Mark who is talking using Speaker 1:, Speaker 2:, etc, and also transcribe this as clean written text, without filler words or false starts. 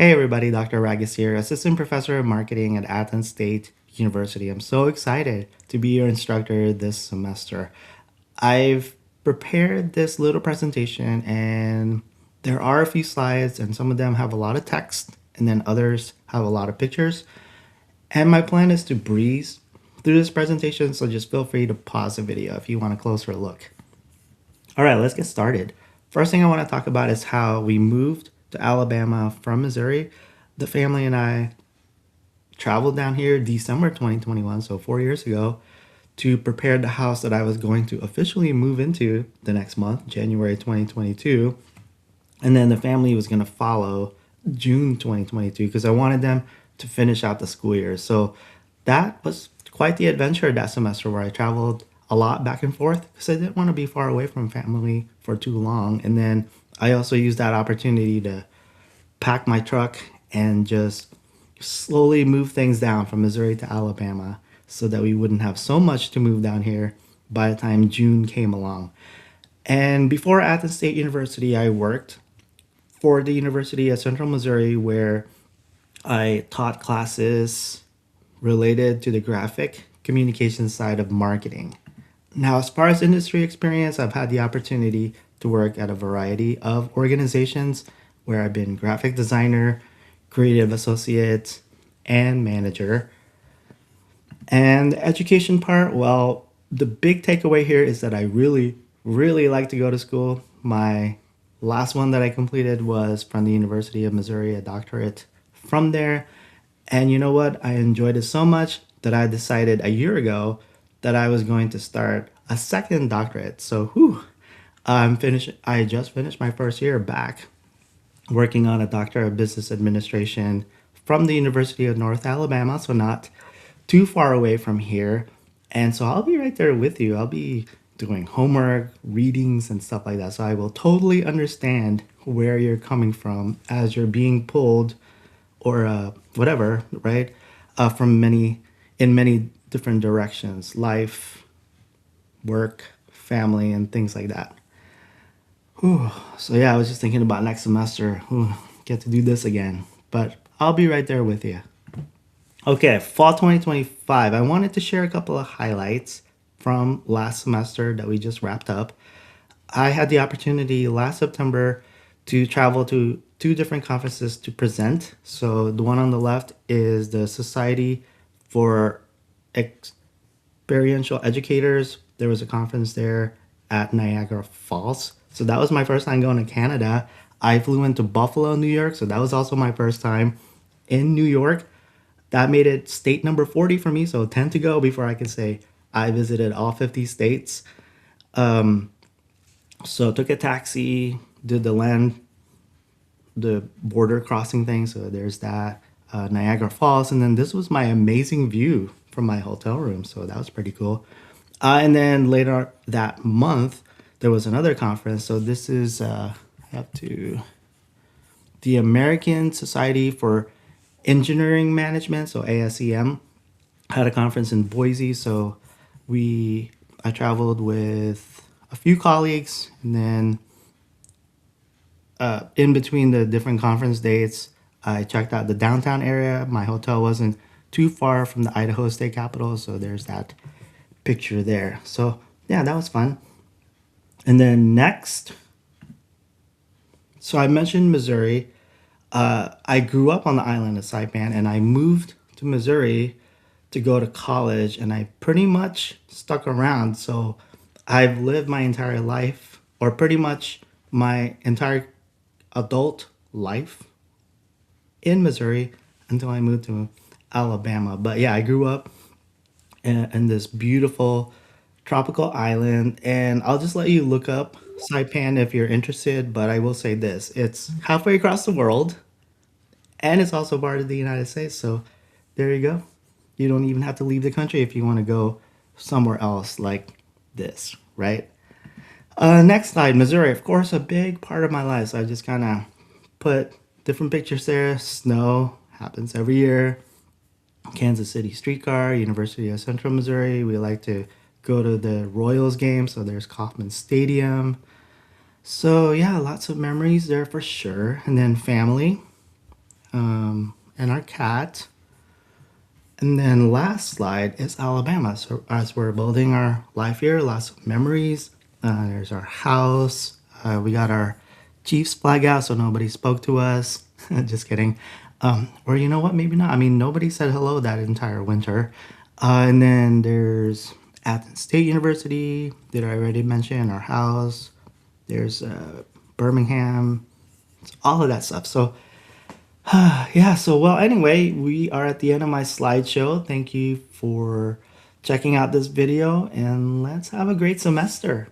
Speaker 1: Hey everybody, Dr. Ragus here, Assistant Professor of Marketing at Athens State University. I'm so excited to be your instructor this semester. I've prepared this little presentation and there are a few slides and some of them have a lot of text and then others have a lot of pictures. And my plan is to breeze through this presentation, so just feel free to pause the video if you want a closer look. All right, let's get started. First thing I want to talk about is how we moved to Alabama from Missouri. The family and I traveled down here December 2021, so 4 years ago, to prepare the house that I was going to officially move into the next month, January 2022. And then the family was going to follow June 2022 because I wanted them to finish out the school year. So that was quite the adventure that semester where I traveled a lot back and forth because I didn't want to be far away from family for too long. And then I also used that opportunity to pack my truck and just slowly move things down from Missouri to Alabama so that we wouldn't have so much to move down here by the time June came along. And before Athens State University, I worked for the University of Central Missouri where I taught classes related to the graphic communication side of marketing. Now, as far as industry experience, I've had the opportunity to work at a variety of organizations where I've been graphic designer, creative associate, and manager. And the education part, well, the big takeaway here is that I really, really like to go to school. My last one that I completed was from the University of Missouri, a doctorate from there. And you know what? I enjoyed it so much that I decided a year ago that I was going to start a second doctorate. So, I just finished my first year back working on a Doctor of Business Administration from the University of North Alabama, so not too far away from here. And so I'll be right there with you. I'll be doing homework, readings, and stuff like that. So I will totally understand where you're coming from as you're being pulled or whatever, right? From many different directions, life, work, family, and things like that. Whew. So yeah, I was just thinking about next semester. Get to do this again, but I'll be right there with you. Okay, fall 2025. I wanted to share a couple of highlights from last semester that we just wrapped up. I had the opportunity last September to travel to two different conferences to present. So the one on the left is the Society for Experiential Educators. There was a conference there at Niagara Falls. So that was my first time going to Canada. I flew into Buffalo, New York. So that was also my first time in New York. That made it state number 40 for me. So 10 to go before I could say I visited all 50 states. So took a taxi, did the border crossing thing. So there's that, Niagara Falls. And then this was my amazing view from my hotel room. So that was pretty cool. And then later that month, there was another conference. So this is, the American Society for Engineering Management, so ASEM, had a conference in Boise. So I traveled with a few colleagues, and then in between the different conference dates, I checked out the downtown area. My hotel wasn't too far from the Idaho State Capitol, so there's that picture there. So yeah, that was fun. And then next, so I mentioned Missouri. I grew up on the island of Saipan, and I moved to Missouri to go to college, and I pretty much stuck around. So I've lived my entire life, or pretty much my entire adult life in Missouri until I moved to Alabama. But yeah, I grew up in this beautiful tropical island, and I'll just let you look up Saipan if you're interested. But I will say this: it's halfway across the world, and it's also part of the United States. So there you go. You don't even have to leave the country if you want to go somewhere else like this, right? Next slide, Missouri. Of course, a big part of my life. So I just kind of put different pictures there. Snow happens every year. Kansas City streetcar, University of Central Missouri. We like to go to the Royals game. So there's Kauffman Stadium. So yeah, lots of memories there for sure. And then family. and our cat. And then last slide is Alabama. So as we're building our life here, lots of memories. There's our house. We got our Chiefs flag out, so nobody spoke to us. Just kidding. Or you know what? Maybe not. I mean, nobody said hello that entire winter. And then there's Athens State University. Did I already mention our house? There's Birmingham. It's all of that stuff. So yeah, so well, anyway, we are at the end of my slideshow. Thank you for checking out this video, and let's have a great semester.